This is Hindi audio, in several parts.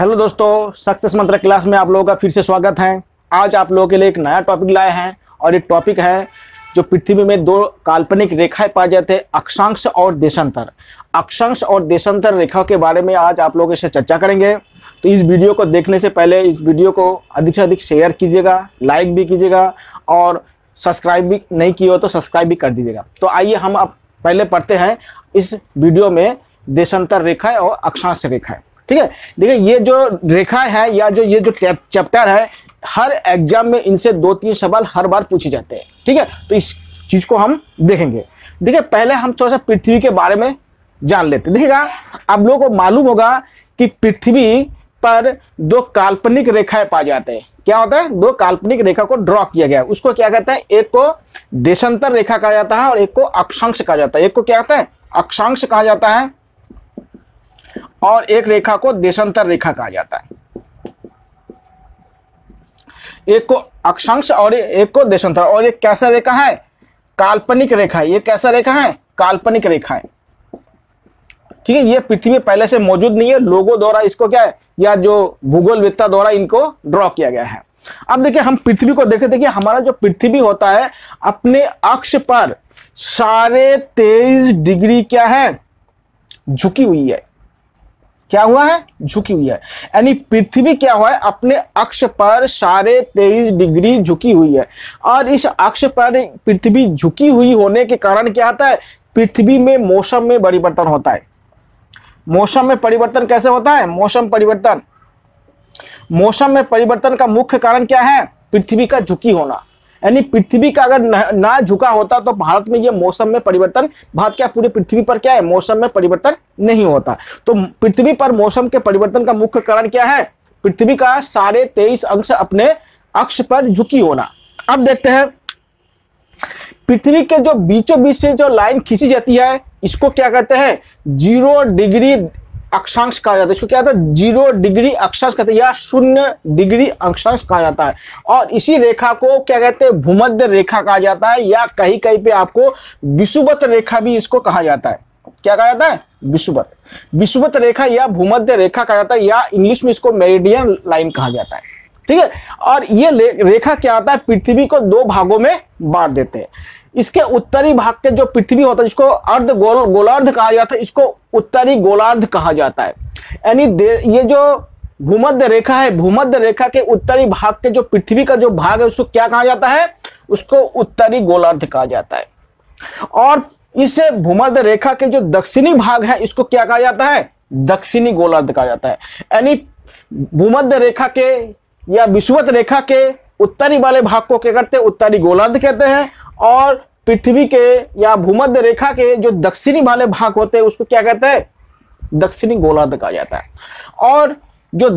हेलो दोस्तों, सक्सेस मंत्र क्लास में आप लोगों का फिर से स्वागत है। आज आप लोगों के लिए एक नया टॉपिक लाए हैं और ये टॉपिक है जो पृथ्वी में दो काल्पनिक रेखाएं पाए जाते हैं, अक्षांश और देशांतर। अक्षांश और देशांतर रेखाओं के बारे में आज आप लोगों से चर्चा करेंगे। तो इस वीडियो को देखने से पहले इस वीडियो को अधिक से अधिक शेयर कीजिएगा, लाइक भी कीजिएगा और सब्सक्राइब भी नहीं किए हो तो सब्सक्राइब भी कर दीजिएगा। तो आइए हम अब पहले पढ़ते हैं इस वीडियो में देशांतर रेखाएं और अक्षांश रेखाएं। ठीक है, देखिए ये जो रेखा है या जो ये जो चैप्टर है, हर एग्जाम में इनसे 2-3 सवाल हर बार पूछे जाते हैं। ठीक है, तो इस चीज को हम देखेंगे। देखिए पहले हम थोड़ा सा पृथ्वी के बारे में जान लेते हैं। देखिएगा, आप लोगों को मालूम होगा कि पृथ्वी पर दो काल्पनिक रेखाएं पाए जाते हैं। क्या होता है? दो काल्पनिक रेखा को ड्रॉ किया गया है, उसको क्या कहते हैं? एक को देशांतर रेखा कहा जाता है और एक को अक्षांश कहा जाता है। एक को क्या कहते हैं? अक्षांश कहा जाता है और एक रेखा को देशांतर रेखा कहा जाता है। एक को अक्षांश और एक को देशांतर। और एक कैसा रेखा है? काल्पनिक रेखा। ये कैसा रेखा है? काल्पनिक रेखा है। ठीक है, ये पृथ्वी में पहले से मौजूद नहीं है, लोगों द्वारा इसको क्या है या जो भूगोलवेत्ता द्वारा इनको ड्रॉ किया गया है। अब देखिए हम पृथ्वी को देखते थे कि हमारा जो पृथ्वी होता है अपने अक्ष पर 23.5 डिग्री क्या है? झुकी हुई है। क्या हुआ है? झुकी हुई है। यानी पृथ्वी क्या हुआ है? अपने अक्ष पर 23.5 डिग्री झुकी हुई है। और इस अक्ष पर पृथ्वी झुकी हुई होने के कारण क्या आता है? पृथ्वी में मौसम में परिवर्तन होता है। मौसम में परिवर्तन कैसे होता है? मौसम में परिवर्तन का मुख्य कारण क्या है? पृथ्वी का झुकी होना। यानी पृथ्वी का अगर ना झुका होता तो भारत में ये मौसम में परिवर्तन, भारत क्या पूरे पृथ्वी पर क्या है? मौसम में परिवर्तन नहीं होता। तो पृथ्वी पर मौसम के परिवर्तन का मुख्य कारण क्या है? पृथ्वी का 23.5 अंश अपने अक्ष पर झुकी होना। अब देखते हैं पृथ्वी के जो बीचों बीच से जो लाइन खींची जाती है इसको क्या कहते हैं? 0 डिग्री अक्षांश कहा जाता है। इसको क्या कहते हैं? 0 डिग्री अक्षांश कहते हैं या 0 डिग्री अक्षांश कहा जाता है। और इसी रेखा को क्या कहते हैं? भूमध्य रेखा कहा जाता है या कहीं कहीं पे आपको विषुवत रेखा भी इसको कहा जाता है। क्या कहा जाता है? विषुवत रेखा या भूमध्य रेखा कहा जाता है या इंग्लिश में इसको मेरिडियन लाइन कहा जाता है। ठीक है, और ये रेखा क्या होता है? पृथ्वी को 2 भागों में बांट देते हैं। इसके उत्तरी भाग के जो पृथ्वी होता है इसको अर्ध गोलार्ध कहा जाता है, इसको उत्तरी गोलार्ध कहा जाता है। यानी ये जो भूमध्य रेखा है, भूमध्य रेखा के उत्तरी भाग के जो पृथ्वी का जो भाग है उसको क्या कहा जाता है? उसको उत्तरी गोलार्ध कहा जाता है। और इस भूमध्य रेखा के जो दक्षिणी भाग है इसको क्या कहा जाता है? दक्षिणी गोलार्ध कहा जाता है। यानी भूमध्य रेखा के या विषुवत रेखा के उत्तरी वाले भाग को क्या करते हैं? उत्तरी गोलार्ध कहते हैं। और पृथ्वी के या भूमध्य रेखा के जो दक्षिणी वाले भाग होते हैं उसको क्या कहते हैं? दक्षिणी गोलार्ध कहा जाता है। और जो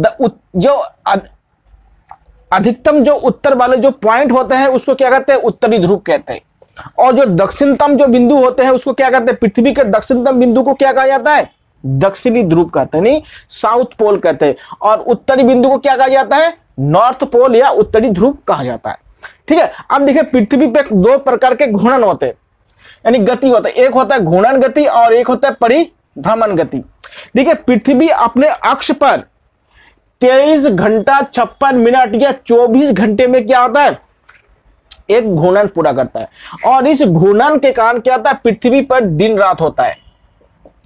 अधिकतम जो उत्तर वाले जो पॉइंट होते हैं उसको क्या कहते हैं? उत्तरी ध्रुव कहते हैं। और जो दक्षिणतम जो बिंदु होते हैं उसको क्या कहते हैं? पृथ्वी के दक्षिणतम बिंदु को क्या कहा जाता है? दक्षिणी ध्रुव कहते हैं, नहीं साउथ पोल कहते हैं। और उत्तरी बिंदु को क्या कहा जाता है? नॉर्थ पोल या उत्तरी ध्रुव कहा जाता है। ठीक है, अब देखिए पृथ्वी पे 2 प्रकार के घूर्णन होते हैं, यानी गति होता है। एक होता है घूर्णन गति और एक होता है परिभ्रमण गति। देखिए पृथ्वी अपने अक्ष पर 23 घंटा 56 मिनट या 24 घंटे में क्या होता है? एक घूर्णन पूरा करता है। और इस घूर्णन के कारण क्या होता है? पृथ्वी पर दिन रात होता है,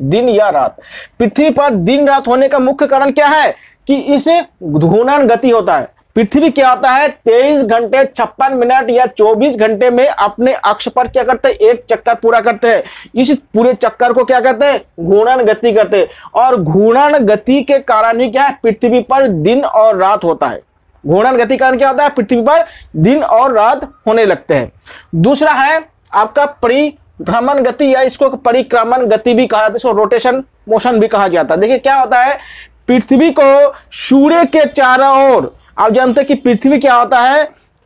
दिन या रात। पृथ्वी पर दिन रात होने का मुख्य कारण क्या है? कि इस घूर्णन गति होता है। पृथ्वी क्या होता है? 23 घंटे 56 मिनट या 24 घंटे में अपने अक्ष पर क्या करते हैं? एक चक्कर पूरा करते हैं। इस पूरे चक्कर को क्या कहते हैं? घूर्णन गति करते हैं। और घूर्णन गति के कारण ही क्या है? पृथ्वी पर दिन और रात होता है। घूर्णन गति कारण क्या होता है? पृथ्वी पर दिन और रात होने लगते हैं। दूसरा है आपका परिभ्रमण गति या इसको परिक्रमण गति भी कहा जाता है, इसको रोटेशन मोशन भी कहा जाता है। देखिए क्या होता है? पृथ्वी को सूर्य के चारों ओर, आप जानते हैं कि पृथ्वी क्या होता है?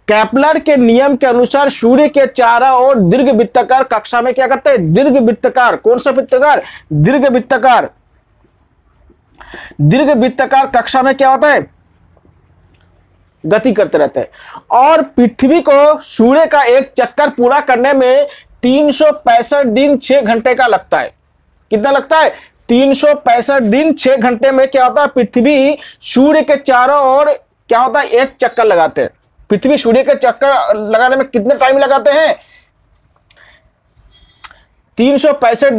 केपलर के नियम के अनुसार सूर्य के चारों ओर दीर्घवृत्ताकार कक्षा में क्या करते हैं? दीर्घवृत्ताकार। कौन सा वृत्ताकार? दीर्घवृत्ताकार। दीर्घवृत्ताकार कक्षा में क्या होता है? गति करते रहते हैं। और पृथ्वी को सूर्य का एक चक्कर पूरा करने में 365 दिन 6 घंटे का लगता है। कितना लगता है? 365 दिन 6 घंटे में क्या होता है, पृथ्वी सूर्य के चारों ओर क्या होता है, एक चक्कर लगाते हैं। पृथ्वी सूर्य के चक्कर लगाने में कितने टाइम लगाते हैं, 365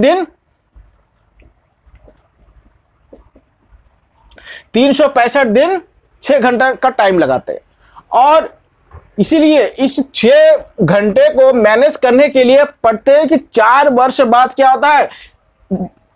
दिन 6 घंटा का टाइम लगाते हैं। और इसीलिए इस 6 घंटे को मैनेज करने के लिए प्रत्येक 4 वर्ष बाद क्या होता है,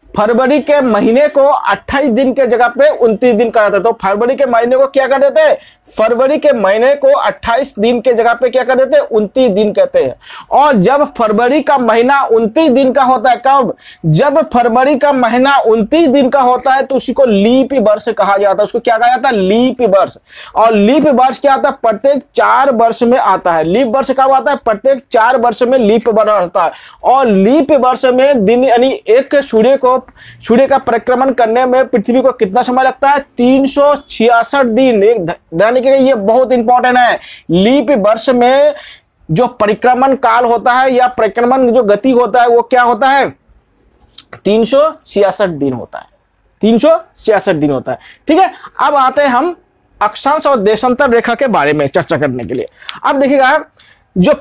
फरवरी के महीने को 28 दिन के जगह पे 29 दिन कर देते हैं। तो फरवरी के महीने को क्या कर देते हैं, फरवरी के महीने को 28 दिन के जगह पे क्या कर देते हैं, 29 दिन कहते हैं। और जब फरवरी का महीना 29 दिन का होता है, कब, जब फरवरी का महीना 29 दिन का होता है तो उसी को लीप वर्ष कहा जाता है। उसको क्या कहा जाता है, लीप वर्ष। और लीप वर्ष क्या आता है, प्रत्येक 4 वर्ष में आता है। लीप वर्ष कब आता है, प्रत्येक 4 वर्ष में लीप वर्ष आता है। और लीप वर्ष में दिन यानी एक सूर्य का परिक्रमण करने में पृथ्वी को कितना समय लगता है, 366 दिन। एक ध्यान रखिएगा, ये बहुत इंपॉर्टेंट है। लीप वर्ष में जो परिक्रमण काल होता है या परिक्रमण जो गति होता है वो क्या होता है, 366 दिन होता है। 366 दिन होता है। ठीक है, अब आते हैं हम अक्षांश और देशांतर रेखा के बारे में चर्चा करने के लिए। अब देखिएगा, जो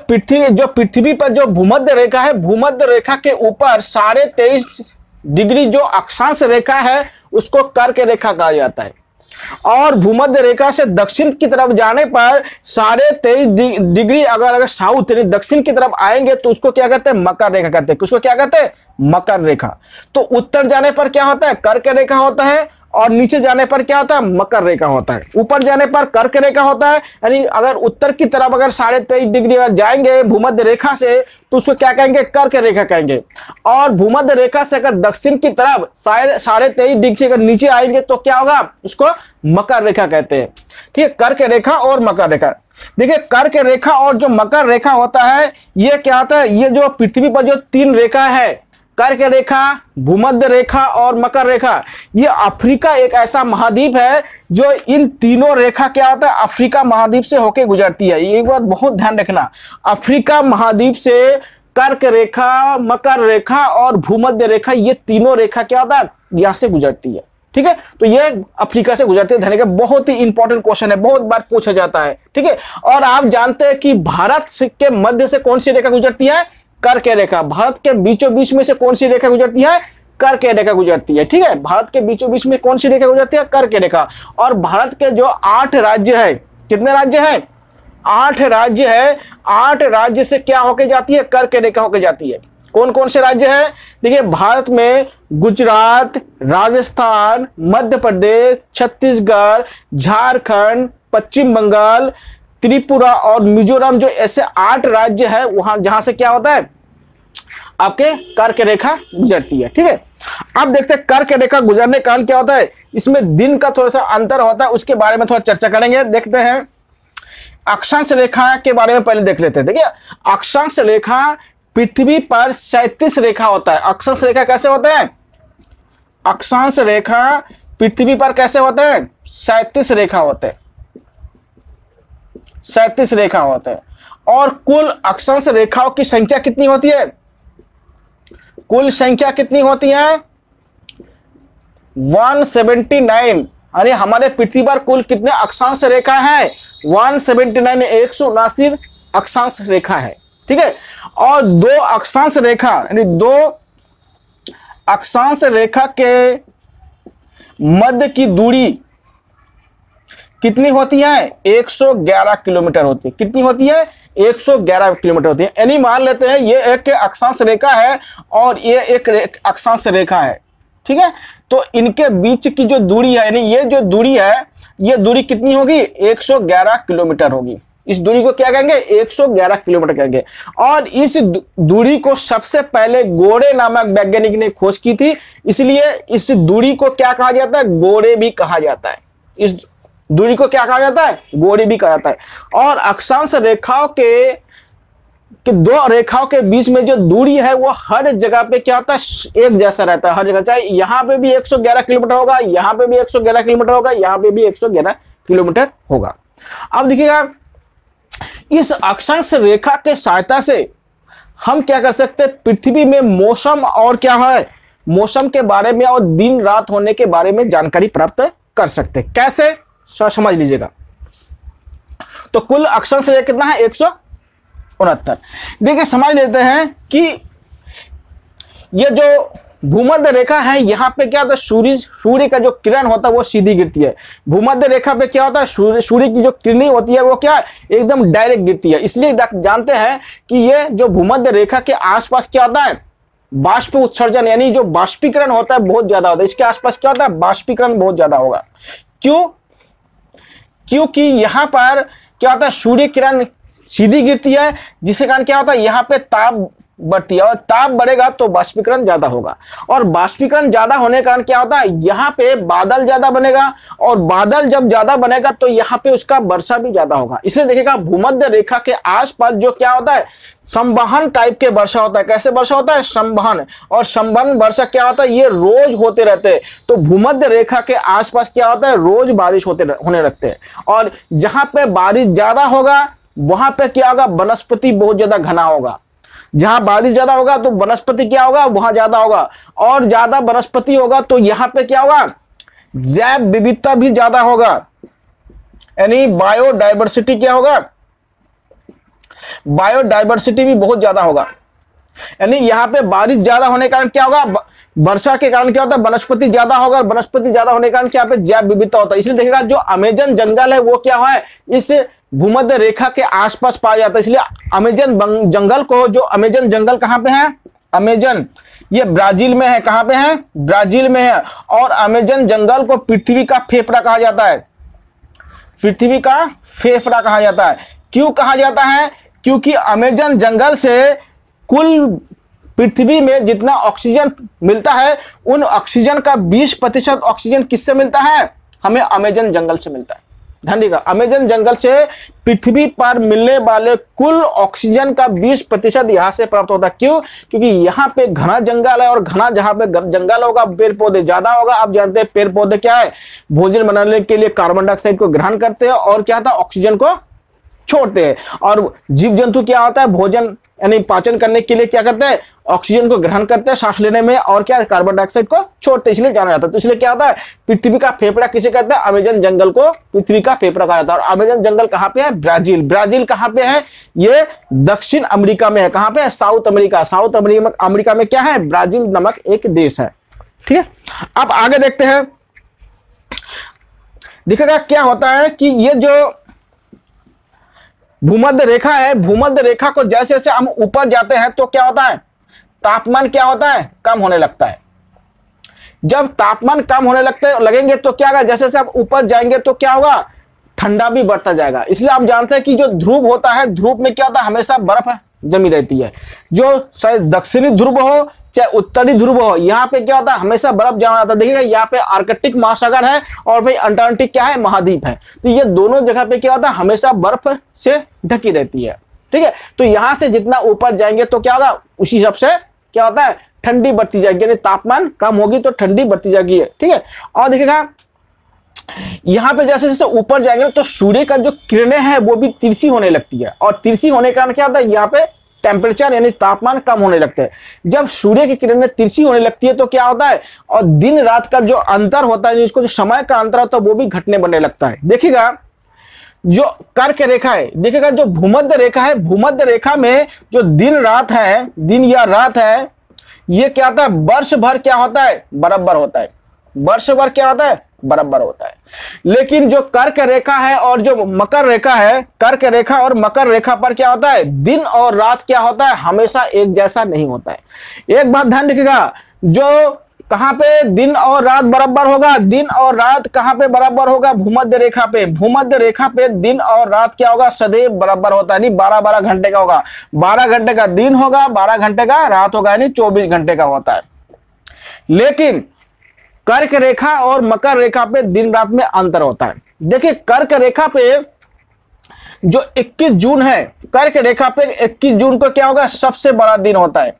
पृथ्वी पर जो भूमध्य रेखा है, भूमध्य रेखा के ऊपर 23.5 डिग्री जो अक्षांश रेखा है उसको कर्क रेखा कहा जाता है। और भूमध्य रेखा से दक्षिण की तरफ जाने पर 23.5 डिग्री अगर साउथ यानी दक्षिण की तरफ आएंगे तो उसको क्या कहते हैं, मकर रेखा कहते हैं। उसको क्या कहते हैं, मकर रेखा। तो उत्तर जाने पर क्या होता है, कर्क रेखा होता है, और नीचे जाने पर क्या होता है, मकर रेखा होता है। ऊपर जाने पर कर्क रेखा होता है, यानी अगर उत्तर की तरफ अगर 23.5 डिग्री अगर जाएंगे भूमध्य रेखा से तो उसको क्या कहेंगे, कर्क रेखा कहेंगे। और भूमध्य रेखा से अगर दक्षिण की तरफ 23.5 डिग्री से अगर नीचे आएंगे तो क्या होगा, उसको मकर रेखा कहते हैं। ठीक है, कर्क रेखा और मकर रेखा। देखिए, कर्क रेखा और जो मकर रेखा होता है ये क्या होता है, ये जो पृथ्वी पर जो 3 रेखा है, कर्क रेखा, भूमध्य रेखा और मकर रेखा, ये अफ्रीका एक ऐसा महाद्वीप है जो इन तीनों रेखा क्या होता है, अफ्रीका महाद्वीप से होके गुजरती है। ये एक बात बहुत ध्यान रखना, अफ्रीका महाद्वीप से कर्क रेखा, मकर रेखा और भूमध्य रेखा, ये तीनों रेखा क्या होता है, यहां से गुजरती है। ठीक है, तो ये अफ्रीका से गुजरती है। ध्यान रखिएगा, बहुत ही इंपॉर्टेंट क्वेश्चन है, बहुत बार पूछा जाता है। ठीक है, और आप जानते हैं कि भारत के मध्य से कौन सी रेखा गुजरती है, कर्क रेखा। भारत के बीचों बीच में से कौन सी रेखा गुजरती है, कर्क रेखा गुजरती है। ठीक है, भारत के बीचों बीच में कौन सी रेखा गुजरती है, कर्क रेखा। और भारत के जो 8 राज्य है, कितने राज्य हैं, 8 राज्य है, 8 राज्य से क्या होके जाती है, कर्क रेखा होके जाती है। कौन कौन से राज्य हैं, देखिए भारत में गुजरात, राजस्थान, मध्य प्रदेश, छत्तीसगढ़, झारखंड, पश्चिम बंगाल, त्रिपुरा और मिजोरम, जो ऐसे 8 राज्य है वहां जहां से क्या होता है, आपके कर्क रेखा गुजरती है। ठीक है, अब देखते हैं कर्क रेखा गुजरने का क्या होता है, इसमें दिन का थोड़ा सा अंतर होता है, उसके बारे में थोड़ा चर्चा करेंगे। देखते हैं अक्षांश रेखा के बारे में पहले देख लेते हैं। देखिए, अक्षांश रेखा पृथ्वी पर 37 रेखा होता है। अक्षांश रेखा कैसे होते हैं, अक्षांश रेखा पृथ्वी पर कैसे होते हैं, 37 रेखा होते हैं, 37 रेखा होते हैं। और कुल अक्षांश रेखाओं की संख्या कितनी होती है, कुल संख्या कितनी होती है, 179। यानी हमारे पृथ्वी पर कुल कितने अक्षांश रेखा है, 179, 179 अक्षांश रेखा है। ठीक है, और 2 अक्षांश रेखा यानी 2 अक्षांश रेखा के मध्य की दूरी कितनी होती है, 111 किलोमीटर होती है। कितनी होती है, 111 किलोमीटर होती है। यानी मान लेते हैं ये एक अक्षांश रेखा है और ये एक अक्षांश रेखा है। ठीक है, तो इनके बीच की जो दूरी है, यानी ये जो दूरी है, ये दूरी कितनी होगी, 111 किलोमीटर होगी। इस दूरी को क्या कहेंगे, 111 किलोमीटर कहेंगे। और इस दूरी को सबसे पहले गोरे नामक वैज्ञानिक ने खोज की थी, इसलिए इस दूरी को क्या कहा जाता है, गोरे भी कहा जाता है। इस दूरी को क्या कहा जाता है, गोरे भी कहा जाता है। और अक्षांश रेखाओं के 2 रेखाओं के बीच में जो दूरी है वो हर जगह पे क्या होता है, एक जैसा रहता है हर जगह। चाहे यहां पे भी 111 किलोमीटर होगा, यहां पे भी 111 किलोमीटर होगा, यहां पे भी 111 किलोमीटर होगा। अब देखिएगा, इस अक्षांश रेखा के सहायता से हम क्या कर सकते हैं, पृथ्वी में मौसम और क्या है, मौसम के बारे में और दिन रात होने के बारे में जानकारी प्राप्त कर सकते हैं। कैसे, समझ लीजिएगा। तो कुल अक्षांश रेखा कितना है, 169। देखिए समझ लेते हैं कि ये जो भूमध्य रेखा है, यहाँ पे क्या होता है, सूर्य का जो किरण होता है वो सीधी गिरती है। भूमध्य रेखा पे क्या होता है, सूर्य की जो किरणें होती है वो क्या है, एकदम डायरेक्ट गिरती है। इसलिए जानते हैं कि ये जो भूमध्य रेखा के आसपास क्या होता है, बाष्प उत्सर्जन यानी जो बाष्पीकरण होता है बहुत ज्यादा होता है। इसके आसपास क्या होता है, बाष्पीकरण बहुत ज्यादा होगा। क्यों? क्योंकि यहाँ पर क्या होता है, सूर्य किरण सीधी गिरती है, जिसके कारण क्या होता है, यहाँ पे ताप बढ़ती है और ताप बढ़ेगा तो बाष्पीकरण ज्यादा होगा, और बाष्पीकरण ज्यादा होने के कारण क्या होता है, यहाँ पे बादल ज्यादा बनेगा, और बादल जब ज्यादा बनेगा तो यहाँ पे उसका वर्षा भी ज्यादा होगा। इसलिए देखिएगा भूमध्य रेखा के आसपास जो क्या होता है, संवहन टाइप के वर्षा होता है। कैसे वर्षा होता है, संवहन, और संवहन वर्षा क्या होता है, ये रोज होते रहते हैं। तो भूमध्य रेखा के आसपास क्या होता है, रोज बारिश होने लगते हैं, और जहां पे बारिश ज्यादा होगा वहां पे क्या होगा, वनस्पति बहुत ज्यादा घना होगा। जहां बारिश ज्यादा होगा तो वनस्पति क्या होगा, वहां ज्यादा होगा, और ज्यादा वनस्पति होगा तो यहां पे क्या होगा, जैव विविधता भी ज्यादा होगा, यानी बायोडाइवर्सिटी क्या होगा, बायोडाइवर्सिटी भी बहुत ज्यादा होगा। यानी यहाँ पे बारिश ज्यादा होने के कारण क्या होगा, वर्षा के कारण क्या होता है, वनस्पति ज्यादा होगा, वनस्पति ज्यादा होने के कारण क्या पे जैव विविधता होता है। इसलिए देखिएगा जो अमेजन जंगल है वो क्या है, इस भूमध्य रेखा के आसपास पाया जाता है। इसलिए अमेजन जंगल को, जो अमेजन जंगल कहां पे है, अमेजन ये ब्राजील में है। कहां पे है, ब्राजील में है। और अमेजन जंगल को पृथ्वी का फेफड़ा कहा जाता है, पृथ्वी का फेफड़ा कहा जाता है। क्यों कहा जाता है, क्योंकि अमेजन जंगल से कुल पृथ्वी में जितना ऑक्सीजन मिलता है, उन ऑक्सीजन का 20% ऑक्सीजन किससे मिलता है, हमें अमेजन जंगल से मिलता है। ध्यान दीजिएगा, अमेजन जंगल से पृथ्वी पर मिलने वाले कुल ऑक्सीजन का 20% यहां से प्राप्त होता है। क्यों? क्योंकि यहाँ पे घना जंगल है, और घना जहां पे जंगल होगा पेड़ पौधे ज्यादा होगा। आप जानते हैं पेड़ पौधे क्या है, भोजन बनाने के लिए कार्बन डाइऑक्साइड को ग्रहण करते हैं और क्या होता है, ऑक्सीजन को छोड़ते हैं। और जीव जंतु क्या होता है, भोजन यानी पाचन करने के लिए क्या करते हैं, ऑक्सीजन को ग्रहण करते हैं सांस लेने में, और क्या कार्बन डाइऑक्साइड को छोड़ते हैं, इसलिए जाना जाता है। तो इसलिए क्या होता है, पृथ्वी का फेफड़ा किसे कहते हैं, अमेजन जंगल को पृथ्वी का फेफड़ा कहा जाता है। और अमेजन जंगल कहां पे है, ब्राजील। ब्राजील कहां पे है, ये दक्षिण अमेरिका में है। कहां पे है, साउथ अमेरिका। साउथ अमेरिका में क्या है, ब्राजील नामक एक देश है। ठीक है, अब आगे देखते हैं, दिखेगा क्या होता है कि ये जो भूमध्य रेखा है, भूमध्य रेखा को जैसे जैसे हम ऊपर जाते हैं तो क्या होता है, तापमान क्या होता है, कम होने लगता है। जब तापमान कम होने लगेंगे तो क्या होगा, जैसे जैसे आप ऊपर जाएंगे तो क्या होगा, ठंडा भी बढ़ता जाएगा। इसलिए आप जानते हैं कि जो ध्रुव होता है, ध्रुव में क्या होता है, हमेशा बर्फ जमी रहती है। जो शायद दक्षिणी ध्रुव हो चाहे उत्तरी ध्रुव हो, यहाँ पे क्या होता है, हमेशा बर्फ जमा रहता है। देखिएगा यहाँ पे आर्कटिक महासागर है और भाई अंटार्कटिक क्या है, महाद्वीप है। तो ये दोनों जगह पे क्या होता है, हमेशा बर्फ से ढकी रहती है। ठीक है, तो यहां से जितना ऊपर जाएंगे तो क्या होगा, उसी हिसाब से क्या होता है, ठंडी बढ़ती जाएगी, यानी तापमान कम होगी तो ठंडी बढ़ती जाएगी। ठीक है, और देखिएगा यहां पे जैसे जैसे ऊपर जाएंगे तो सूर्य का जो किरणें हैं वो भी तिरछी होने लगती है, और तिरछी होने के कारण क्या होता है, यहाँ पे टेम्परेचर यानी तापमान कम होने लगते हैं। जब सूर्य की किरणें तिरछी होने लगती है तो क्या होता है, और दिन रात का जो अंतर होता है, इसको जो समय का अंतर होता है वो भी घटने बनने लगता है। देखिएगा जो कर्क रेखा है, देखिएगा जो भूमध्य रेखा है, भूमध्य रेखा में जो दिन रात है, दिन या रात है, ये क्या होता है, वर्ष भर क्या होता है, बराबर होता है। वर्ष भर क्या होता है, बराबर होता है। लेकिन जो कर्क रेखा है और जो मकर रेखा है, कर्क रेखा और मकर रेखा पर क्या होता है, दिन और रात क्या होता है, हमेशा एक जैसा नहीं होता है। एक बात ध्यान रखिएगा, जो कहां पे दिन और रात बराबर होगा, दिन और रात कहां पे बराबर होगा, भूमध्य रेखा पे। भूमध्य रेखा पे दिन और रात क्या होगा, सदैव बराबर होता है, यानी 12-12 घंटे का होगा। 12 घंटे का दिन होगा, 12 घंटे का रात होगा, यानी 24 घंटे का होता है। लेकिन कर्क रेखा और मकर रेखा पे दिन रात में अंतर होता है। देखिए कर्क रेखा पे जो 21 जून है, कर्क रेखा पे 21 जून को क्या होगा, सबसे बड़ा दिन होता है।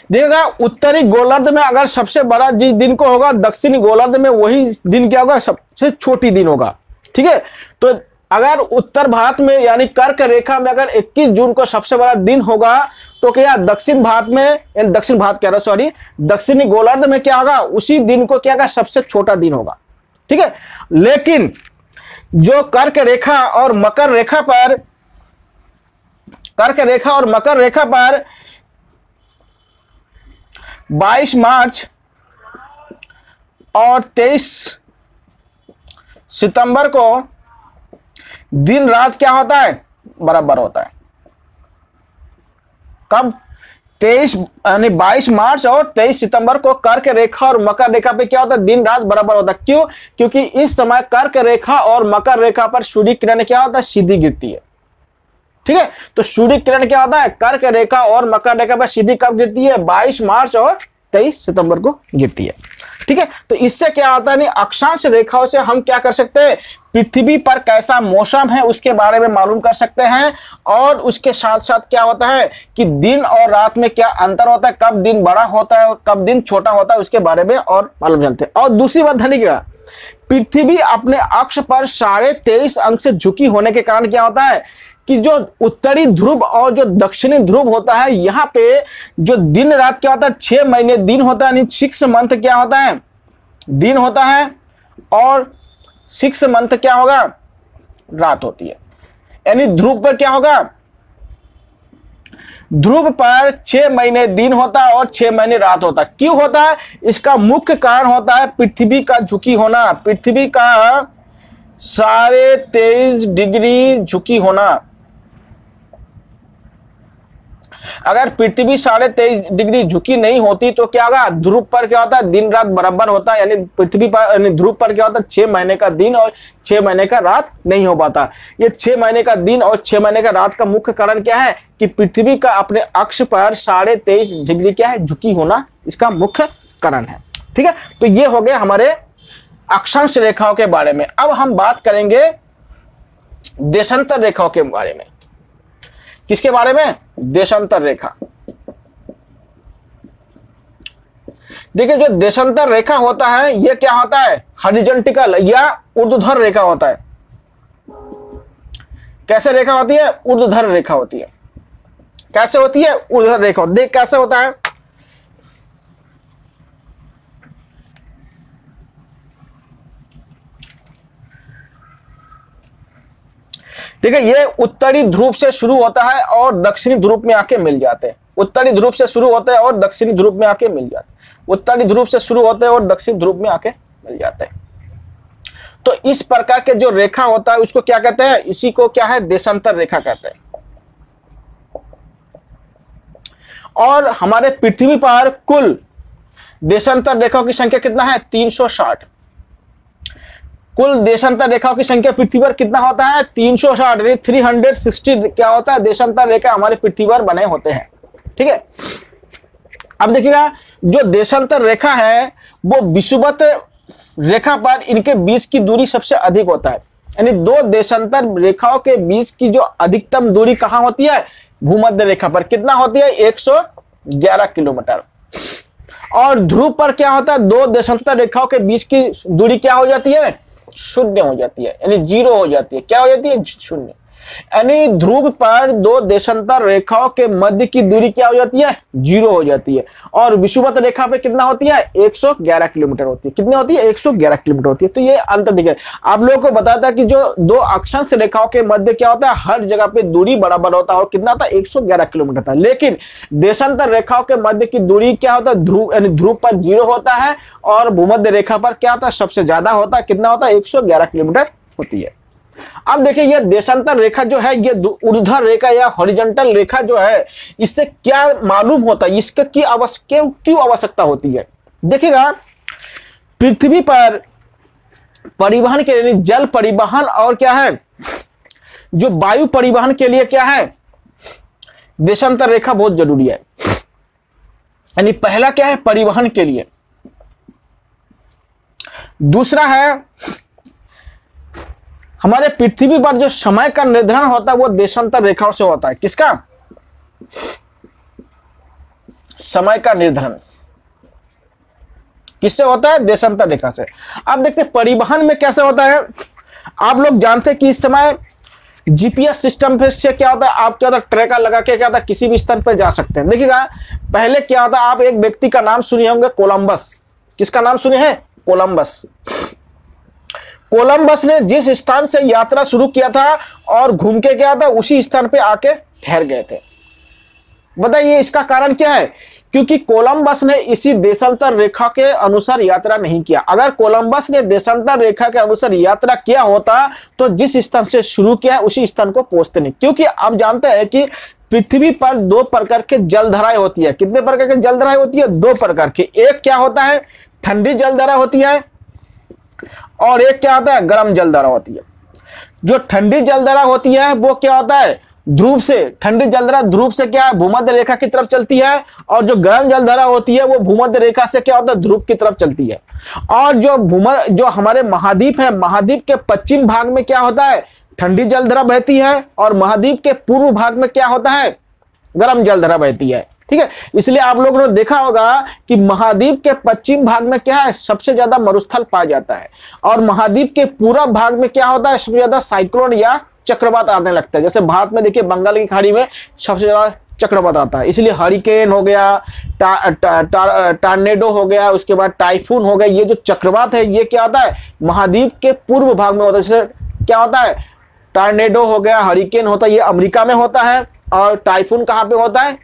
देखिएगा उत्तरी गोलार्ध में अगर सबसे बड़ा जिस दिन को होगा, दक्षिणी गोलार्ध में वही दिन क्या होगा, सबसे छोटी दिन होगा। ठीक है, तो अगर उत्तर भारत में यानी कर्क रेखा में अगर 21 जून को सबसे बड़ा दिन होगा तो क्या दक्षिण भारत में, दक्षिण भारत कह रहा सॉरी, दक्षिणी गोलार्ध में क्या होगा, उसी दिन को क्या होगा, सबसे छोटा दिन होगा। ठीक है, लेकिन जो कर्क रेखा और मकर रेखा पर, कर्क रेखा और मकर रेखा पर 22 मार्च और 23 सितंबर को दिन रात क्या होता है, बराबर होता है। कब, 22 मार्च और 23 सितंबर को कर्क रेखा और मकर रेखा पे क्या होता है, दिन रात बराबर होता है। क्यों? क्योंकि इस समय कर्क रेखा और मकर रेखा पर सूर्य किरण क्या होता है, सीधी गिरती है। ठीक है, तो सूर्य किरण क्या होता है, कर्क रेखा और मकर रेखा पर सीधी कब गिरती है, 22 मार्च और 23 सितंबर को गिरती है। ठीक है, तो इससे क्या होता है, नहीं अक्षांश रेखाओं से हम क्या कर सकते हैं, पृथ्वी पर कैसा मौसम है उसके बारे में मालूम कर सकते हैं, और उसके साथ साथ क्या होता है कि दिन और रात में क्या अंतर होता है, कब दिन बड़ा होता है और कब दिन छोटा होता है, उसके बारे में और मालूम चलते हैं। और दूसरी बात ध्यान, पृथ्वी अपने अक्ष पर 23.5 अंश से झुकी होने के कारण क्या होता है कि जो उत्तरी ध्रुव और जो दक्षिणी ध्रुव होता है, यहाँ पे जो दिन रात क्या होता है, 6 महीने दिन होता है, यानी 6 मंथ क्या होता है, दिन होता है, और 6 मंथ क्या होगा, रात होती है। यानी ध्रुव पर क्या होगा, ध्रुव पर 6 महीने दिन होता है और 6 महीने रात होता है। क्यों होता है? इसका मुख्य कारण होता है पृथ्वी का झुकी होना, पृथ्वी का 23.5 डिग्री झुकी होना। अगर पृथ्वी 23.5 डिग्री झुकी नहीं होती तो क्या होगा, ध्रुव पर क्या होता है, दिन रात बराबर होता है, यानी पृथ्वी पर, यानी ध्रुव पर क्या होता है, 6 महीने का दिन और 6 महीने का रात नहीं हो पाता। ये 6 महीने का दिन और 6 महीने का रात का मुख्य कारण क्या है कि पृथ्वी का अपने अक्ष पर 23.5 डिग्री क्या है, झुकी होना, इसका मुख्य कारण है। ठीक है, तो ये हो गए हमारे अक्षांश रेखाओं के बारे में। अब हम बात करेंगे देशांतर रेखाओं के बारे में। किसके बारे में? देशांतर रेखा। देखिए, जो देशांतर रेखा होता है ये क्या होता है, हॉरिजॉन्टल या ऊर्ध्वाधर रेखा होता है। कैसे रेखा होती है? ऊर्ध्वाधर रेखा होती है। कैसे होती है? ऊर्ध्वाधर रेखा। देख कैसे होता है, ठीक है, ये उत्तरी ध्रुव से शुरू होता है और दक्षिणी ध्रुव में आके मिल जाते हैं। उत्तरी ध्रुव से शुरू होते हैं और दक्षिणी ध्रुव में आके मिल जाते हैं। उत्तरी ध्रुव से शुरू होते हैं और दक्षिण ध्रुव में आके मिल जाते हैं। तो इस प्रकार के जो रेखा होता है उसको क्या कहते हैं, इसी को क्या है, देशांतर रेखा कहते हैं। और हमारे पृथ्वी पर कुल देशांतर रेखाओं की संख्या कितना है, 360। कुल देशांतर रेखाओं की संख्या पृथ्वी पर कितना होता है, 360, 360 क्या होता है, देशांतर रेखा हमारे पृथ्वी पर बने होते हैं। ठीक है, अब देखिएगा, जो देशांतर रेखा है वो विषुवत रेखा पर इनके बीच की दूरी सबसे अधिक होता है। यानी दो देशांतर रेखाओं के बीच की जो अधिकतम दूरी कहां होती है, भूमध्य रेखा पर। कितना होती है, 111 किलोमीटर। और ध्रुव पर क्या होता है, दो देशांतर रेखाओं के बीच की दूरी क्या हो जाती है, शून्य हो जाती है, यानी 0 हो जाती है। क्या हो जाती है, शून्य। यानी ध्रुव पर दो देशांतर रेखाओं के मध्य की दूरी क्या हो जाती है, 0 हो जाती है। और विषुवत रेखा पे कितना होती है, 111 किलोमीटर होती है। कितनी होती है, 111 किलोमीटर होती है। तो ये अंतर दिखे। आप लोगों को बताया था कि जो दो अक्षांश रेखाओं के मध्य क्या होता है, हर जगह पे दूरी बराबर होता है और कितना था, 111 किलोमीटर था। लेकिन देशांतर रेखाओं के मध्य की दूरी क्या होता है, ध्रुव यानी ध्रुव पर 0 होता है और भूमध्य रेखा पर क्या होता है, सबसे ज्यादा होता है। कितना होता है, 111 किलोमीटर होती है। अब देखिए, यह देशांतर रेखा जो है, ये ऊर्ध्वाधर रेखा या हॉरिजॉन्टल रेखा जो है, इससे क्या मालूम होता है, इसका क्यों आवश्यकता होती है। देखिएगा, पृथ्वी पर परिवहन के लिए जल परिवहन और क्या है, जो वायु परिवहन के लिए क्या है, देशांतर रेखा बहुत जरूरी है। यानी पहला क्या है, परिवहन के लिए। दूसरा है, हमारे पृथ्वी पर जो समय का निर्धारण होता है वो देशांतर रेखाओं से होता है। किसका, समय का निर्धारण किससे होता है, देशांतर रेखा से। अब देखते हैं परिवहन में कैसे होता है। आप लोग जानते हैं कि इस समय जीपीएस सिस्टम पे से क्या होता है, आप क्या होता है ट्रैकर लगा के क्या होता है किसी भी स्थान पर जा सकते हैं। देखिएगा पहले क्या होता है, आप एक व्यक्ति का नाम सुने होंगे, कोलंबस। किसका नाम सुने हैं? कोलंबस। कोलंबस ने जिस स्थान से यात्रा शुरू किया था और घूम के क्या था उसी स्थान पे आके ठहर गए थे। बताइए इसका कारण क्या है? क्योंकि कोलंबस ने इसी देशांतर रेखा के अनुसार यात्रा नहीं किया। अगर कोलंबस ने देशांतर रेखा के अनुसार यात्रा किया होता तो जिस स्थान से शुरू किया है उसी स्थान को पहुंचते नहीं। क्योंकि आप जानते हैं कि पृथ्वी पर दो प्रकार के जलधाराएं होती है। कितने प्रकार के जलधाराएं होती है? दो प्रकार की। एक क्या होता है? ठंडी जलधारा होती है और एक क्या होता है? गर्म जलधारा होती है। जो ठंडी जलधारा होती है वो क्या होता है? ध्रुव से। ठंडी जलधारा ध्रुव से क्या है? भूमध्य रेखा की तरफ चलती है। और जो गर्म जलधारा होती है वो भूमध्य रेखा से क्या होता है? ध्रुव की तरफ चलती है। और जो हमारे महाद्वीप है, महाद्वीप के पश्चिम भाग में क्या होता है? ठंडी जलधारा बहती है और महाद्वीप के पूर्व भाग में क्या होता है? गर्म जलधारा बहती है। ठीक है, इसलिए आप लोगों ने देखा होगा कि महाद्वीप के पश्चिम भाग में क्या है? सबसे ज्यादा मरुस्थल पाया जाता है। और महाद्वीप के पूर्व भाग में क्या होता है? सबसे ज्यादा साइक्लोन या चक्रवात आने लगता है। जैसे भारत में देखिए बंगाल की खाड़ी में सबसे ज्यादा चक्रवात आता है, इसलिए हरिकेन हो गया, टॉर्नेडो हो गया, उसके बाद टाइफून हो गया। ये जो चक्रवात है ये क्या होता है? महाद्वीप के पूर्व भाग में होता है। जैसे क्या होता है? टॉर्नेडो हो गया, हरिकेन होता है, ये अमेरिका में होता है। और टाइफून कहाँ पे होता है?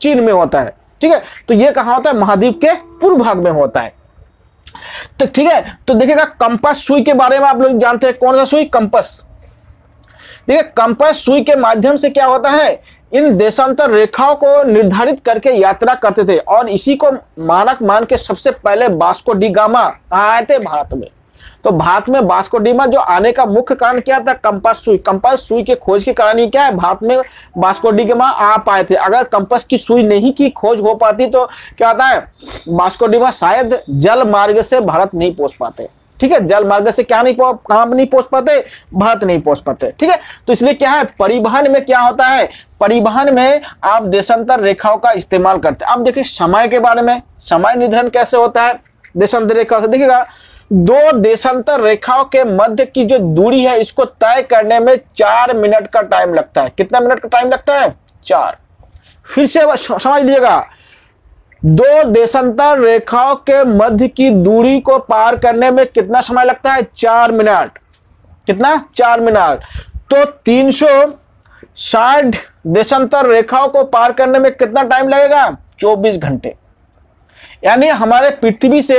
चीन में होता है। ठीक है, तो ये कहाँ होता है? महाद्वीप के पूर्व भाग में होता है। तो ठीक है, तो देखिएगा कंपास सुई के बारे में आप लोग जानते हैं। कौन सा सुई? कंपास। देखिए कंपास सुई के माध्यम से क्या होता है? इन देशांतर रेखाओं को निर्धारित करके यात्रा करते थे और इसी को मानक मान के सबसे पहले वास्को डी गामा आए थे भारत में। तो भारत में वास्को डी गामा जो आने का मुख्य कारण क्या था? कंपास सुई। कंपास सुई के खोज के कारण ही क्या है? भारत में वास्को डी गामा आ पाए थे। अगर कंपास की सुई नहीं की खोज हो पाती तो क्या होता है? वास्को डी गामा शायद जल मार्ग से भारत नहीं पहुंच पाते। ठीक है, जल मार्ग से क्या नहीं कहां नहीं पहुंच पाते? भारत नहीं पहुंच पाते। ठीक है, तो इसलिए क्या है? परिवहन में क्या होता है? परिवहन में आप देशांतर रेखाओं का इस्तेमाल करते हैं। अब देखिए समय के बारे में, समय निर्धारण कैसे होता है देशांतर रेखा से? देखिएगा दो देशांतर रेखाओं के मध्य की जो दूरी है इसको तय करने में 4 मिनट का टाइम लगता है। कितना मिनट का टाइम लगता है? 4। फिर से समझ लीजिएगा, दो देशांतर रेखाओं के मध्य की दूरी को पार करने में कितना समय लगता है? 4 मिनट। कितना? 4 मिनट। तो 360 देशांतर रेखाओं को पार करने में कितना टाइम लगेगा? 24 घंटे। यानी हमारे पृथ्वी से